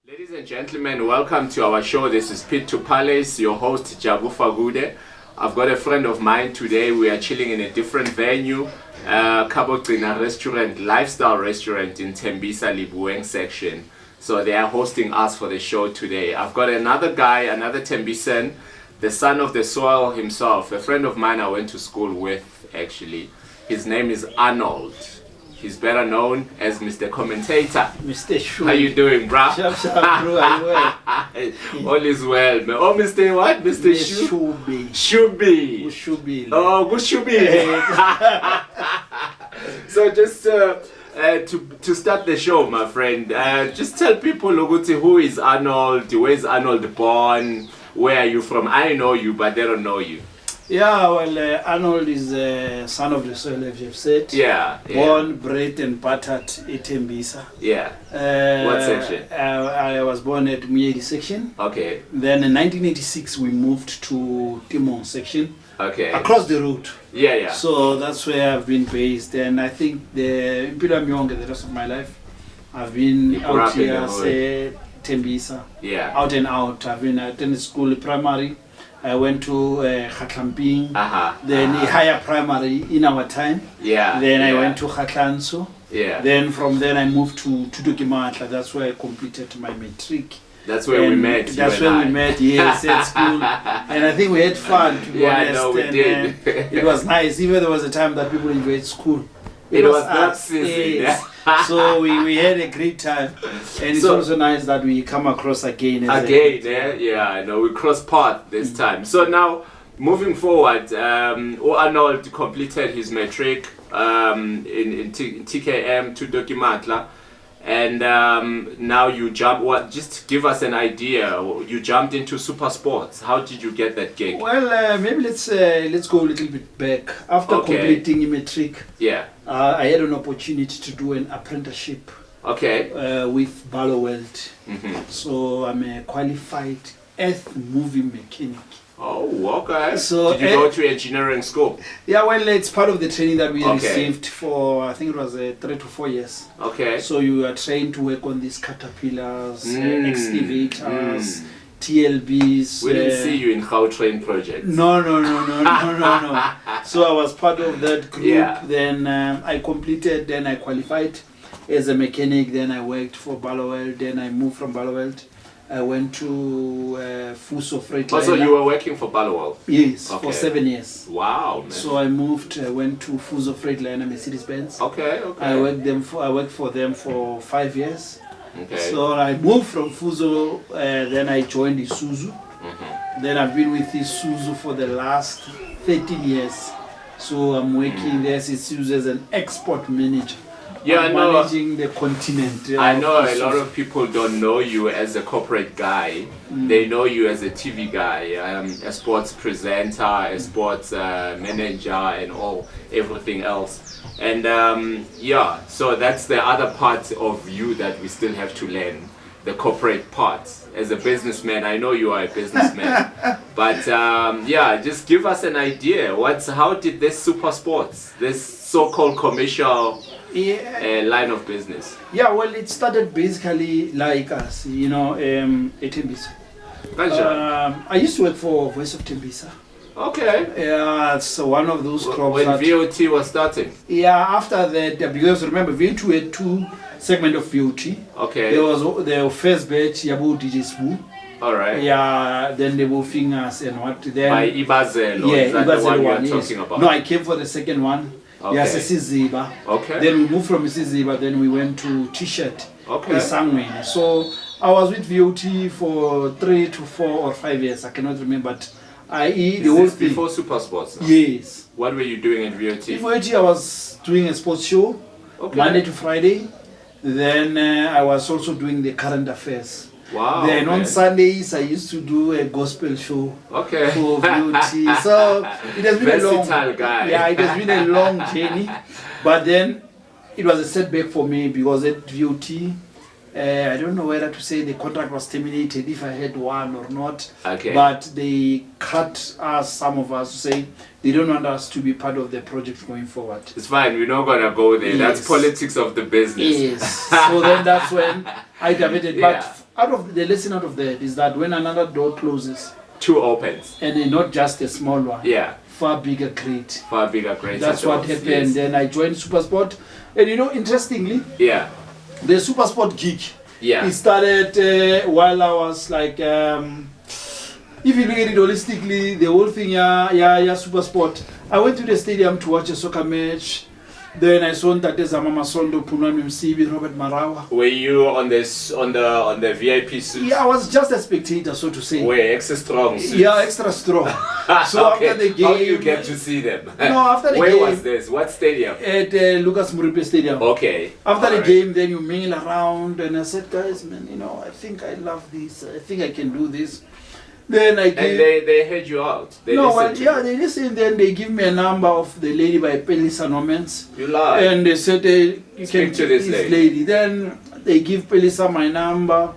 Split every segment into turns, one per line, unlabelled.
Ladies and gentlemen, welcome to our show. This is Pit to Palace, your host Jabu Fagude. I've got a friend of mine today. We are chilling in a different venue, Kabogcina restaurant, lifestyle restaurant in Tembisa Libueng section. So they are hosting us for the show today. I've got another guy, another Tembisan, the son of the soil himself, a friend of mine I went to school with actually. His name is Arnold. He's better known as Mr. Commentator.
Mr. Shu.
How you doing, bruh?
Sharp, bro. Are you well?
All is well, man. Oh, Mr. what? Mr.
Shubi.
Shubi.
Shubi.
Oh, good Shubi. So just to start the show, my friend, just tell people who is Arnold, where is Arnold born, where are you from? I know you, but they don't know you.
Yeah, well, Arnold is the son of the soil, as you've said.
Yeah.
Born, bred and battered at Tembisa.
Yeah. What section?
I was born at Muyedi section.
Okay.
Then in 1986 we moved to Timon section.
Okay.
Across the road.
Yeah.
So that's where I've been based, and I think the rest of my life I've been out here, say Tembisa.
Yeah.
Out and out. I've been attended school primary. I went to Khatlamping, then a higher primary in our time.
Yeah.
Then I went to Khatlanso.
Yeah.
Then from there I moved to Tutukimatla. That's where I completed my matric.
That's where we met.
That's where we met, yes, at school. And I think we had fun, to be honest.
No, we did.
It was nice. Even there was a time that people enjoyed school.
It was that season.
Yes. So we had a great time, and it's also nice that we come across again.
Yeah, I know we cross paths this time. So now, moving forward, Arnold completed his matric in TKM to Dokimatla, and now you jump. Just give us an idea. You jumped into super sports. How did you get that gig?
Well, maybe let's go a little bit back. After completing a matric, I had an opportunity to do an apprenticeship. With Balloweld. So I'm a qualified earth moving mechanic.
Oh, okay.
So
did you go to engineering school?
Yeah, well, it's part of the training that we received for, I think it was 3 to 4 years.
Okay.
So you are trained to work on these caterpillars, excavators, TLBs.
We didn't see you in Gautrain projects.
No. So I was part of that group. Yeah. Then I completed, then I qualified as a mechanic, then I worked for Balloweld, then I moved from Balloweld. I went to Fuso Freightliner.
Also, you were working for Balloweld?
Yes, for 7 years.
Wow, man.
So I went to Fuso Freightliner, Mercedes-Benz.
Okay.
I worked for them for 5 years.
Okay.
So I moved from Fuso, then I joined Isuzu. Then I've been with Isuzu for the last 13 years. So I'm working there as Isuzu as an export manager. Yeah, managing the continent.
I know a lot of people don't know you as a corporate guy. They know you as a TV guy, a sports presenter, a sports manager, and everything else. And so that's the other part of you that we still have to learn, the corporate part. As a businessman, I know you are a businessman, but just give us an idea. How did this super sports, this so-called commercial line of business?
Yeah, well, it started basically like us, at Tembisa. I used to work for Voice of Tembisa.
Okay.
Yeah, it's one of those crops.
When VOT was starting?
Yeah, after that, because remember, VOT had 2 segments of VOT.
Okay.
There was the first batch, Yabo DJ Spoo.
Alright.
Yeah, then the Wolfingers and what then.
By Ibazelo,
is that
the one you're talking about?
No, I came for the second one.
Okay.
Yes, Ziba.
Okay.
Then we moved from Ziba, then we went to T-shirt.
Okay.
So I was with VOT for 3 to 4 or 5 years. I cannot remember, but the whole thing.
Before Super Sports?
Yes.
What were you doing in VOT?
In VOT, I was doing a sports show, Monday to Friday. Then I was also doing the current affairs.
Wow.
Then on Sundays, I used to do a gospel show for VOT. So it has been
versatile guy.
Yeah, it has been a long journey. But then it was a setback for me because at VOT, I don't know whether to say the contract was terminated, if I had one or not.
Okay.
But they cut us, some of us, to say they don't want us to be part of the project going forward.
It's fine. We're not going to go there. Yes. That's politics of the business.
Yes. So then that's when I diverted.
Yeah.
But the lesson out of that is that when another door closes,
2 opens.
And not just a small one.
Yeah.
Far bigger crate.
Far bigger crate.
That's what happened. Yes. Then I joined Supersport. And interestingly,
yeah,
the Supersport gig,
yeah,
it started while I was like, if you look at it holistically, the whole thing, Supersport. I went to the stadium to watch a soccer match. Then I saw Tate Zamama Sondo Punami Msibi, Robert Marawa.
Were you on the VIP suit?
Yeah, I was just a spectator, so to say.
Were extra strong suits?
Yeah, extra strong. So
okay.
After the game,
how do you get to see them?
No, after the
Where
game.
Where was this? What stadium?
At Lucas Muripe Stadium.
Okay.
After the game, then you mingle around, and I said, guys, man, I think I love this. I think I can do this. Then I gave,
and they heard you out. They
they listened. Then they give me a number of the lady by Pelisa Nomens.
You lie.
And they said, you
Speak
can
to this
lady. Then they give Pelisa my number.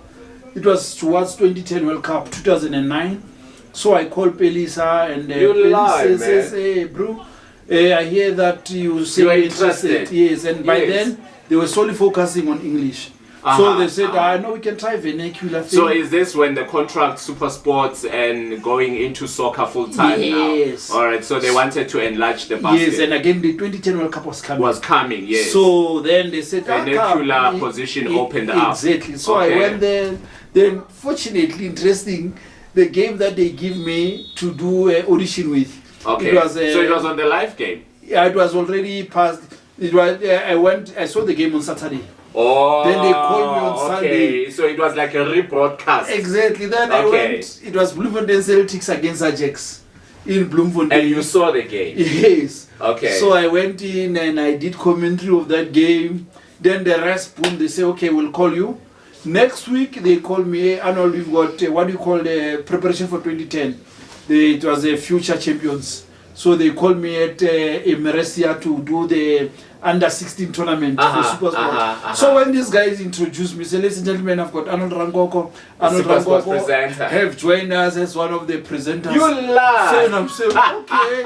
It was towards 2010 World Cup, 2009. So I called Pelisa, and
Pelisa
says, hey, bro, I hear that you say you're interested. Yes, and by then they were solely focusing on English. So they said, no, we can try vernacular thing.
So is this when the contract Super Sports and going into soccer full time now?
Yes.
All right, so they wanted to enlarge the basket.
Yes, and again the 2010 World Cup was coming.
Yes.
So then they said,
vernacular position opened up.
Exactly. So I went there. Then fortunately, interesting, the game that they give me to do audition with.
Okay. So it was on the live game?
Yeah, it was already past. I saw the game on Saturday.
Oh,
then they called me on Sunday.
So it was like a rebroadcast.
Exactly. Then I went. It was Bloemfontein Celtics against Ajax in Bloemfontein.
And you saw the game?
Yes.
Okay.
So I went in and I did commentary of that game. Then the rest, boom, they say, okay, we'll call you. Next week, they called me, hey, Arnold, we've got what do you call the preparation for 2010. It was the future champions. So they called me at Emeresia to do the under 16 tournament for Supersport. So when these guys introduced me, say, ladies and gentlemen, I've got Arnold Rangoko. Arnold Rangoko have joined us as one of the presenters.
You lie!
So, and I'm saying, okay,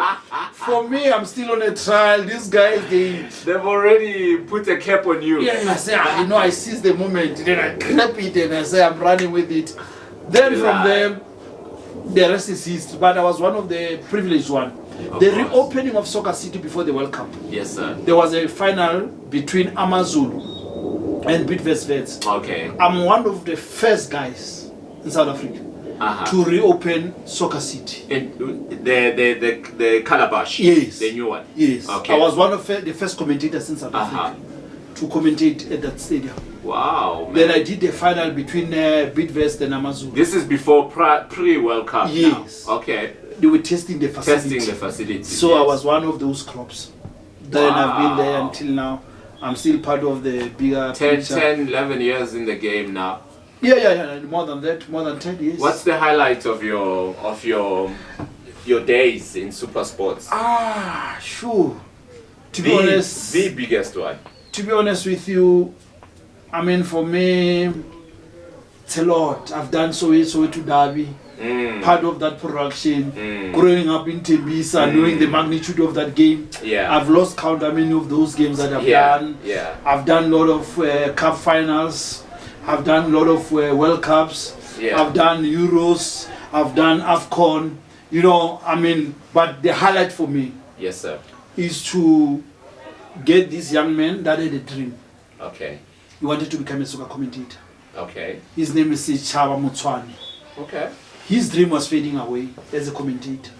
for me, I'm still on a trial. These guys, they've
already put a cap on you.
Yeah, I say, I seize the moment. Then I grab it and I say, I'm running with it. Then from there, the rest is history. But I was one of the privileged ones. The reopening of Soccer City before the World Cup.
Yes, sir. There
was a final between Amazulu and Bidvest.
Okay.
I'm one of the first guys in South Africa to reopen Soccer City.
The Calabash.
Yes.
The new one.
Yes.
Okay.
I was one of the first commentators in South Africa to commentate at that stadium.
Wow. Man.
Then I did the final between Bidvest and Amazulu.
This is before pre-World Cup.
Yes.
Now. Okay.
They were testing the facility. So yes. I was one of those crops. Then I've been there until now. I'm still part of the bigger
10, 11 years in the game now.
Yeah. More than that, more than 10 years.
What's the highlight of your days in Super Sports?
Sure. To be honest,
the biggest one.
To be honest with you, I mean, for me, it's a lot. I've done Soweto Derby. Part of that production, growing up in Tembisa, knowing the magnitude of that game. I've lost count how many of those games that I've done. I've done a lot of cup finals. I've done a lot of World Cups. I've done Euros. I've done AFCON. But the highlight for me,
yes, sir,
is to get this young man that had a dream.
Okay.
He wanted to become a soccer commentator.
Okay.
His name is Chaba Motswane.
Okay.
His dream was fading away as a commentator.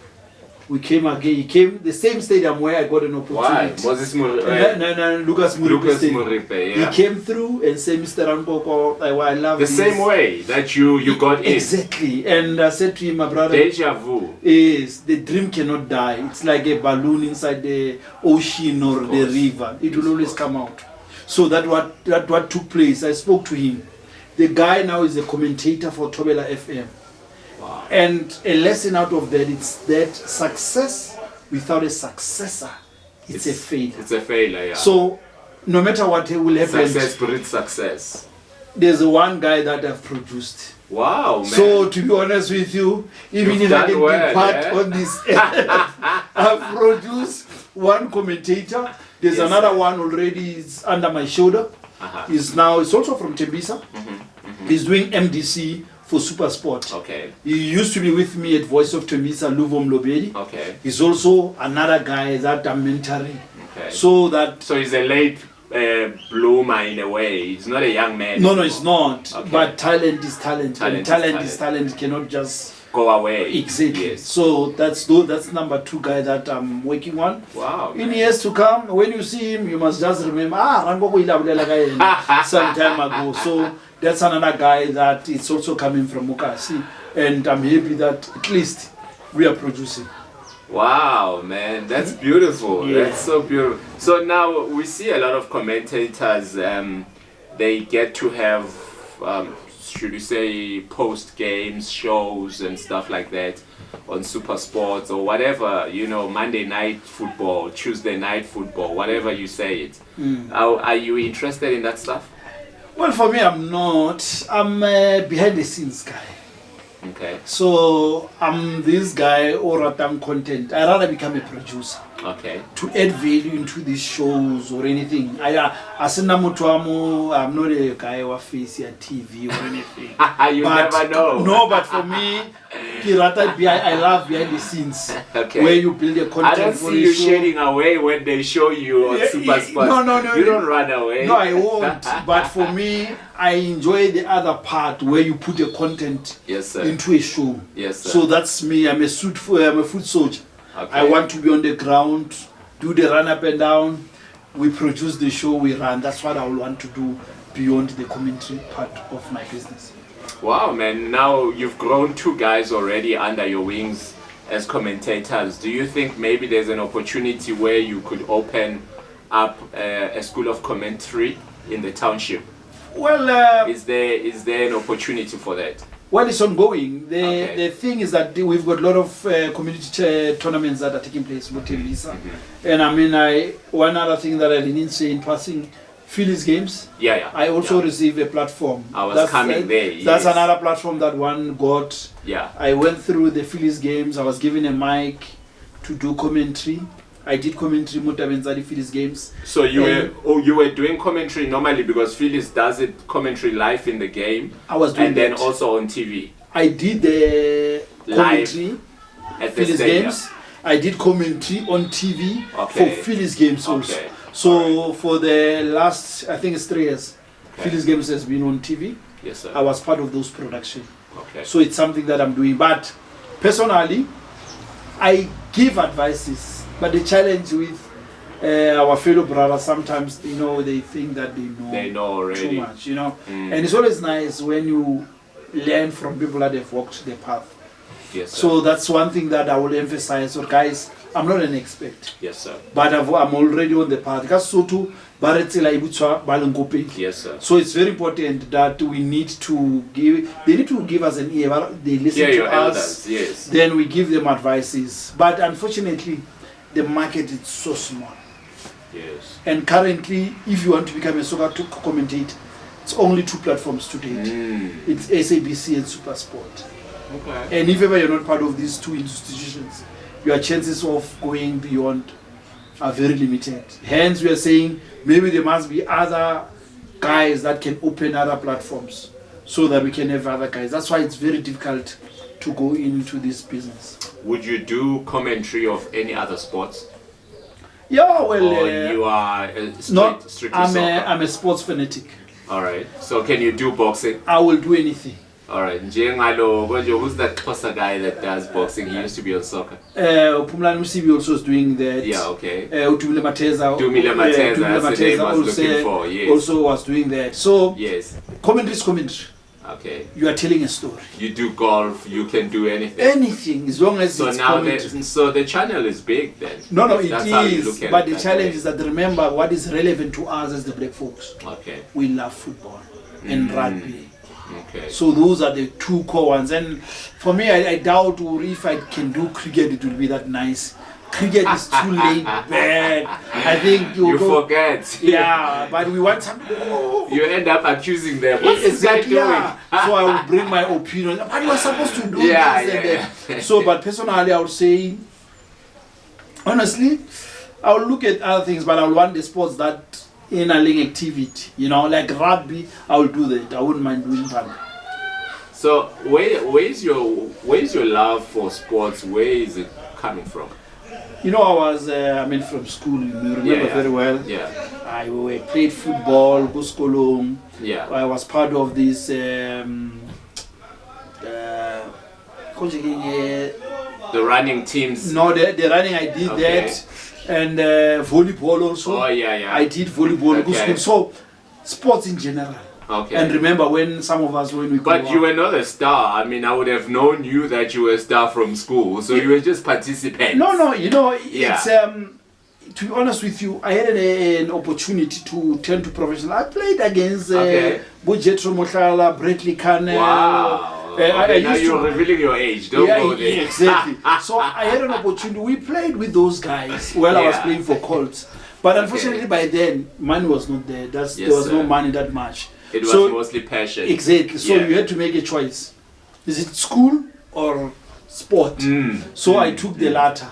We came again. He came the same stadium where I got an opportunity.
Why? Was this No,
Lucas Muripe. He came through and said, Mr. Rankoko, I love
the same way that you got in.
Exactly. And I said to him, my brother,
deja vu.
Is the dream cannot die. It's like a balloon inside the ocean or the river. It will always come out. So that what took place. I spoke to him. The guy now is a commentator for Thobela FM.
Wow.
And a lesson out of that, it's that success without a successor, it's a failure.
It's a failure, yeah.
So no matter what will happen,
success breeds success.
There's one guy that I've produced.
Wow, man.
So to be honest with you, even if I can be part on this, I've produced one commentator. There's another one already is under my shoulder. He's also from Tembisa. He's doing MDC for Super Sport.
Okay.
He used to be with me at Voice of Tembisa, Luvo Mlobeli.
Okay.
He's also another guy that I'm mentoring.
Okay.
So
he's a late bloomer in a way. He's not a young man.
No, it's not. Okay. But talent is talent. And talent is talent. Cannot just
go away.
Exactly.
Yes.
So that's number 2 guy that I'm working on.
Wow.
In years to come, when you see him, you must just remember, some time ago. So that's another guy that is also coming from Mukasi. And I'm happy that at least we are producing.
Wow, man, that's beautiful. Yeah. That's so beautiful. So now we see a lot of commentators, they get to have, should we say, post-games shows and stuff like that on Super Sports or whatever, Monday night football, Tuesday night football, whatever you say it. Are you interested in that stuff?
Well, for me, I'm not. I'm a behind-the-scenes guy.
Okay.
So I'm this guy or I'm content. I rather become a producer.
Okay.
To add value into these shows or anything. I'm not a guy who face a TV or anything.
You never know.
No, but for me, I love behind the scenes. Okay. Where you build a content.
I don't see you shading away when they show you on Super Sports.
No.
You don't run away.
No, I won't. But for me, I enjoy the other part where you put the content into a show.
Yes, sir.
So that's me. I'm a foot soldier. Okay. I want to be on the ground, do the run up and down. We produce the show, we run. That's what I want to do beyond the commentary part of my business.
Wow, man. Now you've grown 2 guys already under your wings as commentators. Do you think maybe there's an opportunity where you could open up a school of commentary in the township?
Well,
is there an opportunity for that?
Well, it's ongoing. The thing is that we've got a lot of community tournaments that are taking place in Tembisa. And one other thing that I didn't say in passing, Phillies games.
Yeah.
I also receive a platform.
I was coming there. Yes.
That's another platform that one got.
Yeah.
I went through the Phillies games. I was given a mic to do commentary. I did commentary Mutabenzali Phillies games. So
you were doing commentary normally because Phillies does it commentary live in the game.
I was doing
then also on TV.
I did the commentary
at the
Phillies games. I did commentary on TV for Phillies games also. So for the last, I think it's 3 years, Phillies games has been on TV.
Yes, sir.
I was part of those production. So it's something that I'm doing. But personally, I give advices. But the challenge with our fellow brothers, sometimes they think that they know
already
too much, And it's always nice when you learn from people that have walked the path.
Yes, sir.
So that's one thing that I will emphasize. So guys, I'm not an expert.
Yes, sir.
But I'm already on the path.
Yes, sir.
So it's very important that they need to give us an ear. They listen to
your
us.
Elders, yes.
Then we give them advices. But unfortunately, the market is so small.
Yes.
And currently, if you want to become a soccer commentator, it's only 2 platforms to date. It's SABC and Super Sport.
Okay.
And if ever you're not part of these 2 institutions, your chances of going beyond are very limited. Hence, we are saying maybe there must be other guys that can open other platforms so that we can have other guys. That's why it's very difficult to go into this business.
Would you do commentary of any other sports?
Yeah, well,
or you are strictly soccer?
I'm a sports fanatic.
All right. So can you do boxing?
I will do anything.
All right. Who's that Xhosa guy that does boxing? He used to be on soccer.
Pumlani Musibi also is doing that.
Yeah, okay.
Dumile Mateza.
Dumile Mateza, that's the name I was looking for. Yes.
Also was doing that. So
yes.
Commentary is commentary.
Okay.
You are telling a story.
You do golf. You can do anything.
Anything, as long as it's commentary.
So the channel is big then.
No, it is. But the challenge is that remember what is relevant to us as the black folks.
Okay.
We love football and rugby.
Okay.
So those are the 2 core ones. And for me, I doubt if I can do cricket, it will be that nice. cricket is too laid back. I think
you forget.
Yeah, but we want some.
You end up accusing them. What's
exactly. Yeah. So I will bring my opinion. But you are supposed to do this and that. So, but personally, I would say, honestly, I will look at other things, but I will want the sports that in a link activity. You know, like rugby, I will do that. I wouldn't mind doing rugby.
So, where's your love for sports? Where is it coming from?
You know, I was, from school, you remember very well.
Yeah.
I played football, go school.
Yeah.
I was part of this,
the running teams.
No, the running, I did that. And volleyball also.
Oh, yeah.
I did volleyball, go school. So, sports in general.
Okay.
And remember when some of us, when we
But you were not a star. I mean, I would have known you that you were a star from school. So you were just participating.
No, you know, it's, to be honest with you, I had an opportunity to turn to professional. I played against Bojetro Mokhala, Bradley Cannell.
Wow. Now you're revealing your age. Don't go there.
Yeah, exactly. So I had an opportunity. We played with those guys while I was playing for Colts. But unfortunately, by then, money was not there. There was no money that much.
It was mostly passion.
Exactly. So you had to make a choice. Is it school or sport? So I took the latter.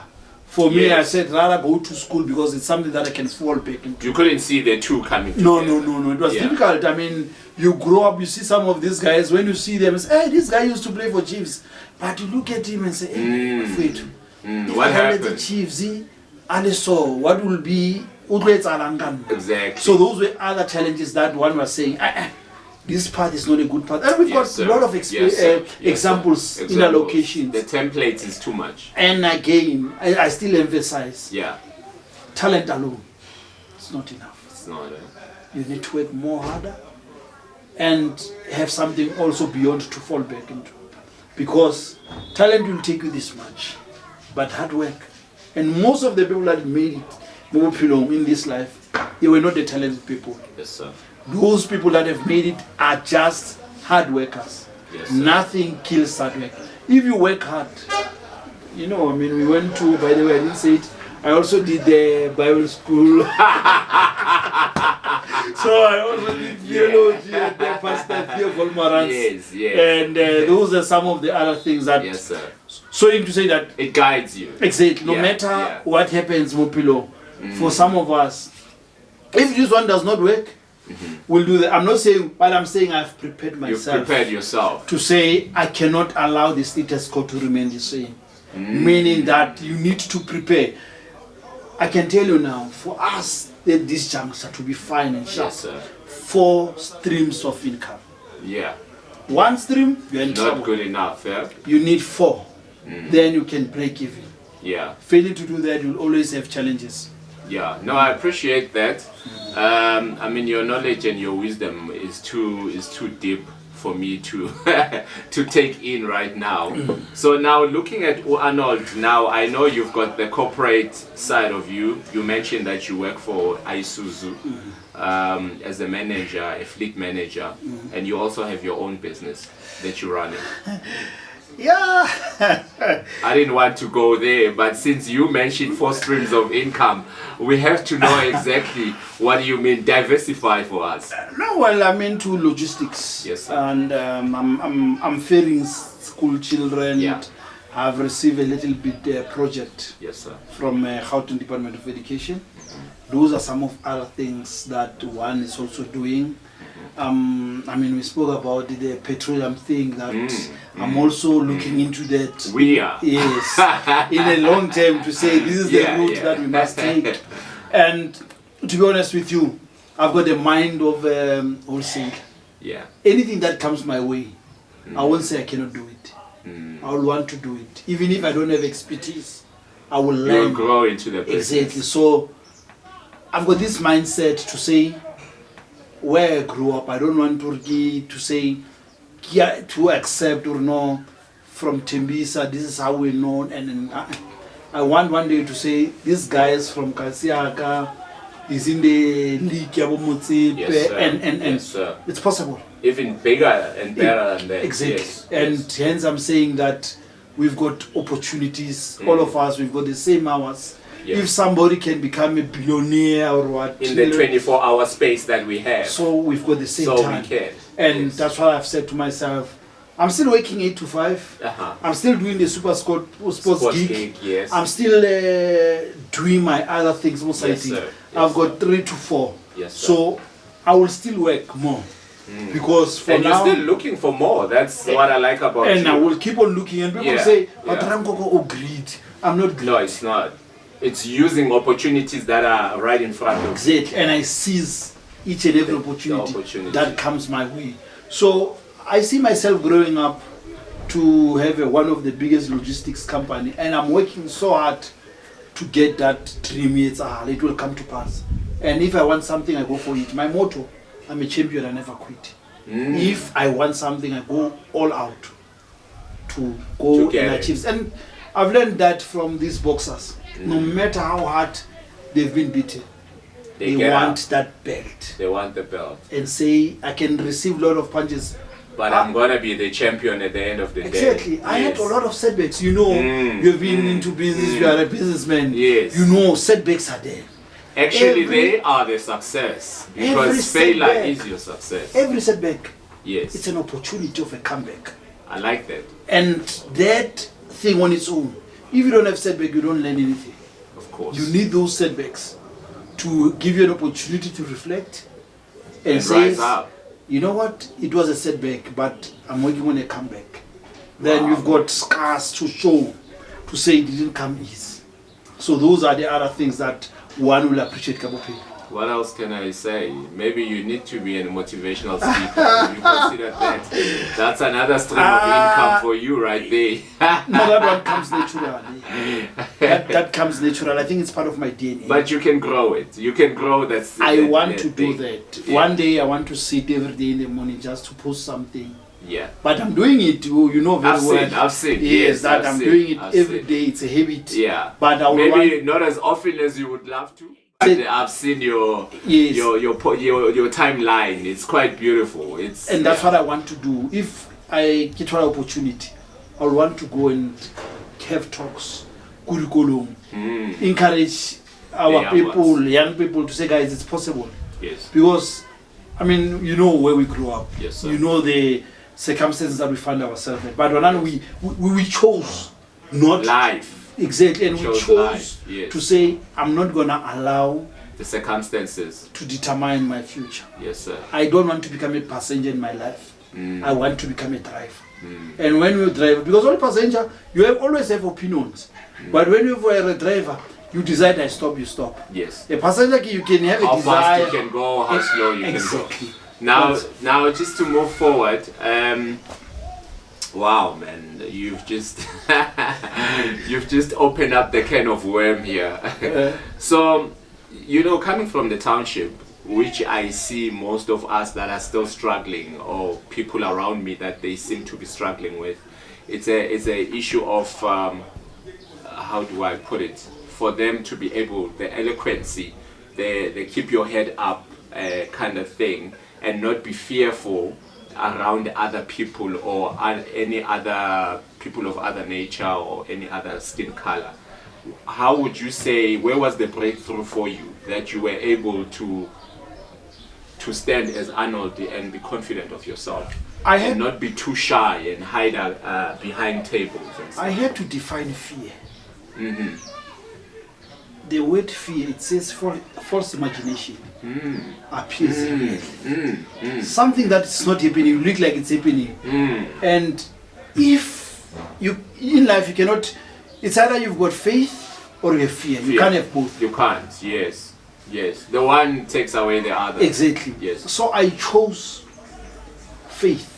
For me, I said rather go to school because it's something that I can fall back into.
You couldn't see the two coming together.
No. It was difficult. I mean, you grow up, you see some of these guys. When you see them, say, hey, this guy used to play for Chiefs. But you look at him and say, hey, wait.
What happened?
The Chiefs, and so what will be
exactly.
So those were other challenges that one was saying, this path is not a good path. And we've got a lot of examples in our locations.
The template is too much.
And again, I still emphasize, talent alone, it's not enough.
It's not.
You need to work more harder and have something also beyond to fall back into. Because talent will take you this much, but hard work. And most of the people that made it in this life, they were not the talented people.
Yes, sir.
Those people that have made it are just hard workers.
Yes, sir.
Nothing kills hard work. If you work hard, you know, I mean, we went to, by the way, I didn't say it, I also did the Bible school. So I also did theology at the Pastor Theo Volmarans.
Yes.
And those are some of the other things that...
Yes, sir.
So to say that...
It guides you.
Exactly. No matter what happens, Mopilo, for some of us, if this one does not work, we'll do that. I'm not saying, but I'm saying I've prepared myself.
You've prepared yourself.
To say I cannot allow the status quo to remain the same. Meaning that you need to prepare. I can tell you now, for us, that this juncture to be fine and sharp.
Yes, sir.
4 streams of income.
Yeah.
1 stream, you're in trouble.
Not good enough, yeah?
You need 4. Then you can break even.
Yeah.
Failing to do that, you'll always have challenges.
Yeah, no, I appreciate that. I mean, your knowledge and your wisdom is too deep for me to to take in right now. So now looking at Arnold, now I know you've got the corporate side of you. You mentioned that you work for Isuzu as a manager, a fleet manager, and you also have your own business that you're running.
Yeah.
I didn't want to go there, but since you mentioned 4 streams of income, we have to know exactly what you mean. Diversify for us.
No, well, I'm into logistics.
Yes, sir.
And I'm ferrying school children.
Yeah.
I've received a little bit project.
Yes, sir.
From Gauteng Department of Education. Those are some of other things that one is also doing. I mean, we spoke about the petroleum thing that I'm also looking into that.
We are.
Yes. In a long term to say this is the route that we must take. And to be honest with you, I've got the mind of wholesale.
Yeah.
Anything that comes my way, I won't say I cannot do it. I will want to do it. Even if I don't have expertise, I will learn.
You will grow into the business.
Exactly. So I've got this mindset to say, where I grew up, I don't want to say, to accept or no, from Tembisa, this is how we're known. And I want one day to say, these guys from Kasiaka is in the league, and
yes, sir.
It's possible.
Even bigger and better than that.
Exactly.
Yes.
And hence I'm saying that we've got opportunities. All of us, we've got the same hours. Yeah. If somebody can become a billionaire or what,
in the 24-hour space that we have,
so we've got the same time.
We can.
And that's why I've said to myself, I'm still working 8 to 5. I'm still doing the sports gig.
Yes.
I'm still doing my other things. Yes, I've got 3 to 4.
Yes, sir.
So I will still work more. Because for now,
you're still looking for more. That's what I like about you.
And I will keep on looking. And people say, but Ramkoko greed. I'm not greedy.
No, it's not. It's using opportunities that are right in front of you.
Exactly. And I seize each and every opportunity that comes my way. So I see myself growing up to have one of the biggest logistics company, and I'm working so hard to get that dream. It will come to pass. And if I want something, I go for it. My motto, I'm a champion, I never quit. If I want something, I go all out to go and achieve. And I've learned that from these boxers. No matter how hard they've been beaten, they want that belt.
They want the belt.
And say, I can receive a lot of punches,
but I'm going to be the champion at the end of the day.
Exactly. I had a lot of setbacks. You know, you've been into business, you are a businessman.
Yes.
You know, setbacks are there.
Actually, they are the success. Because failure is your success.
Every setback.
Yes.
It's an opportunity of a comeback.
I like that.
And that thing on its own, if you don't have setback, you don't learn anything.
Of course.
You need those setbacks to give you an opportunity to reflect and say,
rise up.
You know what, it was a setback, but I'm working on a comeback. Then you've got scars to show, to say it didn't come easy. So those are the other things that one will appreciate Kabope.
What else can I say? Maybe you need to be a motivational speaker. You consider that. That's another stream of income for you right there.
No, that one comes naturally. That comes natural. I think it's part of my DNA.
But you can grow it. You can grow that.
I want to do that. Yeah. One day I want to sit every day in the morning just to post something.
Yeah.
But I'm doing it, you know very well.
I've seen.
Yes, that I'm doing it every day. It's a habit.
Yeah.
But
maybe not as often as you would love to. I've seen your timeline. It's quite beautiful.
And that's what I want to do. If I get an opportunity, I want to go and have talks, curriculum, encourage our young people to say, guys, it's possible.
Yes.
Because, I mean, you know where we grew up.
Yes, sir.
You know the circumstances that we find ourselves in. But when we chose not
life.
Exactly, and we chose to say, I'm not going to allow
the circumstances
to determine my future.
Yes, sir.
I don't want to become a passenger in my life. I want to become a driver. And when you drive, because all passenger, you always have opinions. But when you are a driver, you decide, I stop, you stop.
Yes.
A passenger, you can have a desire.
How fast you can go, how slow you can go. Now, just to move forward, wow, man, you've just opened up the can of worm here. So, you know, coming from the township, which I see most of us that are still struggling, or people around me that they seem to be struggling with, it's a issue of how do I put it? For them to be able, the eloquency, the keep your head up kind of thing, and not be fearful around other people or any other people of other nature or any other skin color. How would you say, where was the breakthrough for you that you were able to stand as Arnold and be confident of yourself and not be too shy and hide behind tables and stuff?
I had to define fear. The word fear, it says false imagination appears real. Something that is not happening, you look like it's happening. And if you in life, you cannot, it's either you've got faith or you have fear. You can't have both.
You can't, yes. Yes, the one takes away the other.
Exactly.
Yes.
So I chose faith.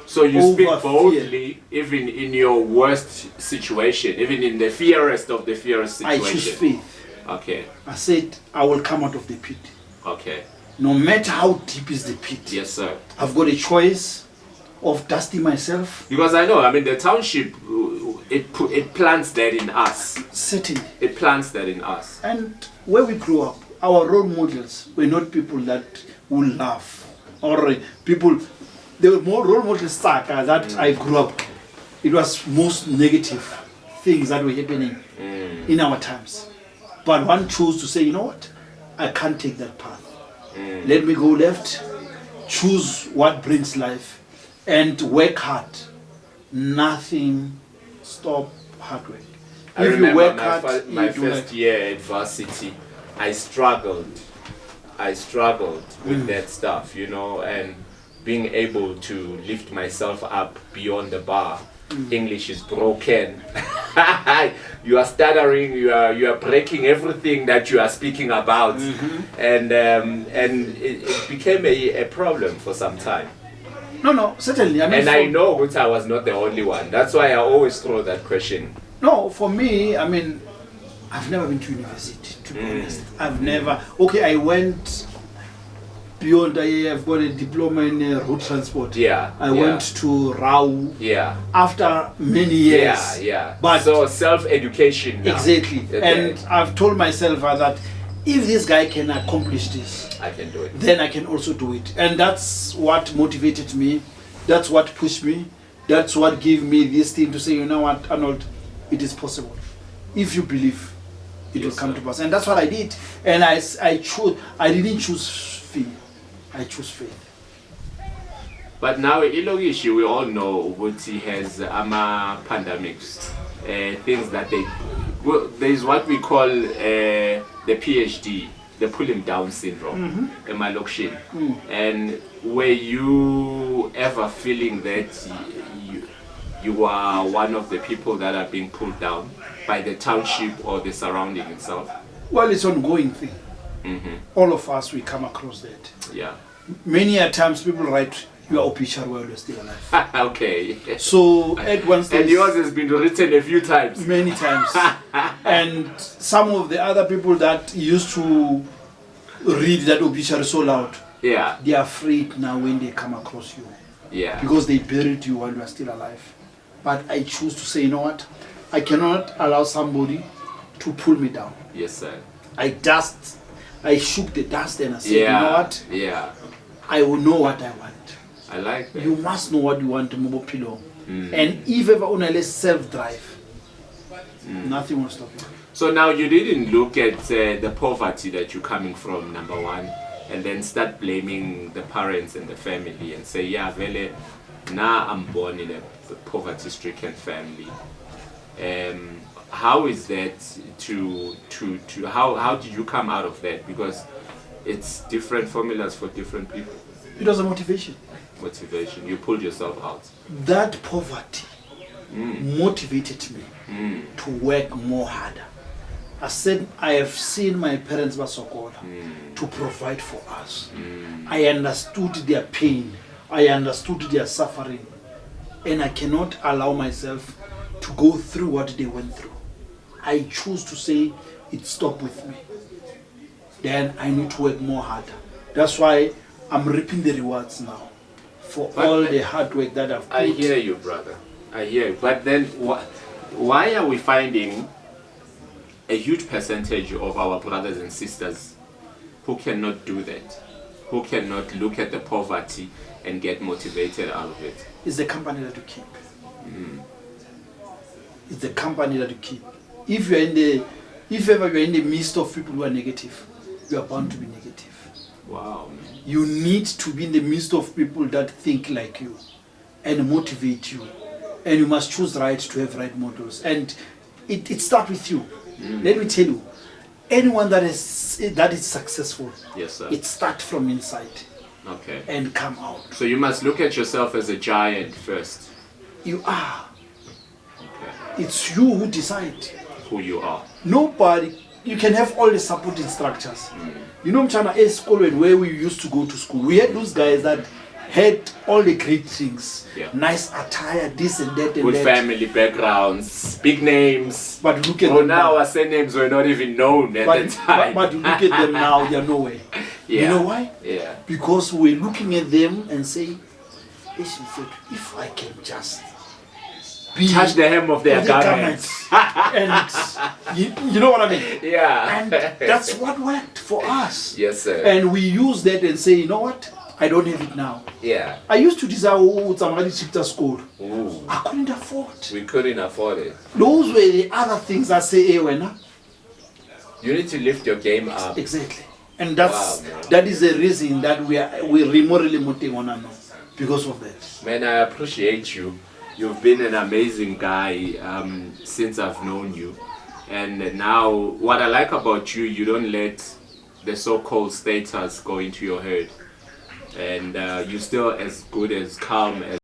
So you speak boldly, even in your worst situation, even in the fearest of the fearest situation.
I choose faith.
Okay.
I said, I will come out of the pit.
Okay.
No matter how deep is the pit.
Yes, sir.
I've got a choice of dusting myself.
Because I know, I mean, the township, it plants that in us.
Certainly.
It plants that in us.
And where we grew up, our role models were not people that will laugh. Or people, they were more role models that I grew up. it was most negative things that were happening in our times. But one chose to say, you know what, I can't take that path. Let me go left, choose what brings life, and work hard. Nothing stop hard work.
I remember my first year at varsity, I struggled with that stuff, you know, and being able to lift myself up beyond the bar. English is broken. You are stuttering. You are breaking everything that you are speaking about, and it became a problem for some time.
No, certainly. I mean,
and I know that I was not the only one. That's why I always throw that question.
No, for me, I mean, I've never been to university, to be honest. I've never. Okay, I went beyond. I've got a diploma in road transport.
Yeah.
I went to RAU.
Yeah.
After many years.
Yeah.
But
so self-education now.
Exactly.
Okay.
And I've told myself that if this guy can accomplish this,
I can do it.
Then I can also do it. And that's what motivated me. That's what pushed me. That's what gave me this thing to say, you know what, Arnold, it is possible. If you believe, it will come to pass. And that's what I did. And I didn't choose fear. I chose faith.
But now Ilogishi, we all know what he has pandemics, things that there's what we call the PhD, the pull him down syndrome, Emalokshin. And were you ever feeling that you are one of the people that are being pulled down by the township or the surrounding itself?
Well, it's an ongoing thing. All of us, we come across that.
Yeah.
Many a times people write, you are obituary while you're still alive.
Okay.
So at one stage...
And yours has been written a few times.
Many times. And some of the other people that used to read that obituary so loud,
yeah,
they are afraid now when they come across you.
Yeah.
Because they buried you while you are still alive. But I choose to say, you know what? I cannot allow somebody to pull me down.
Yes, sir.
I shook the dust and I said, you know what?
Yeah.
I will know what I want.
I like that.
You must know what you want to move pillow. And if ever only self-drive, nothing will stop you.
So now you didn't look at the poverty that you're coming from, number one, and then start blaming the parents and the family and say, yeah, vele, now I'm born in a poverty-stricken family. How is that how did you come out of that? Because it's different formulas for different people.
It was a motivation.
Motivation. You pulled yourself out.
That poverty motivated me to work more harder. I said, I have seen my parents Basokola to provide for us. I understood their pain. I understood their suffering. And I cannot allow myself to go through what they went through. I choose to say, it stopped with me. Then I need to work more harder. That's why I'm reaping the rewards now for all the hard work that I've put.
I hear you, brother. I hear you. But then why are we finding a huge percentage of our brothers and sisters who cannot do that? Who cannot look at the poverty and get motivated out of it?
It's the company that you keep. It's the company that you keep. If ever you're in the midst of people who are negative, you are bound to be negative.
Wow, man.
You need to be in the midst of people that think like you and motivate you. And you must choose right to have right models. And it starts with you. Let me tell you, anyone that is successful,
yes, sir,
it starts from inside.
Okay. And
come out.
So you must look at yourself as a giant first.
You are.
Okay.
It's you who decide
who you are.
Nobody. You can have all the supporting structures. You know, Mchana, a school where we used to go to school, we had those guys that had all the great things, nice attire, this and that, and
good
that.
family backgrounds, big names.
But look at them
now. Our surnames were not even known at the time.
But look at them now; they are nowhere.
Yeah.
You know why?
Yeah.
Because we're looking at them and saying, if I can just
touch the hem of their garments.
And you know what I mean?
Yeah.
And that's what worked for us.
Yes, sir.
And we use that and say, you know what? I don't have it now.
Yeah.
I used to desire to school. I couldn't afford.
We couldn't afford it.
Those were the other things I say, hey, when
you need to lift your game up.
Exactly. And that is the reason that we're morally motivated on now, because of that.
Man, I appreciate you. You've been an amazing guy since I've known you. And now, what I like about you, you don't let the so-called status go into your head. And you're still as good, as calm as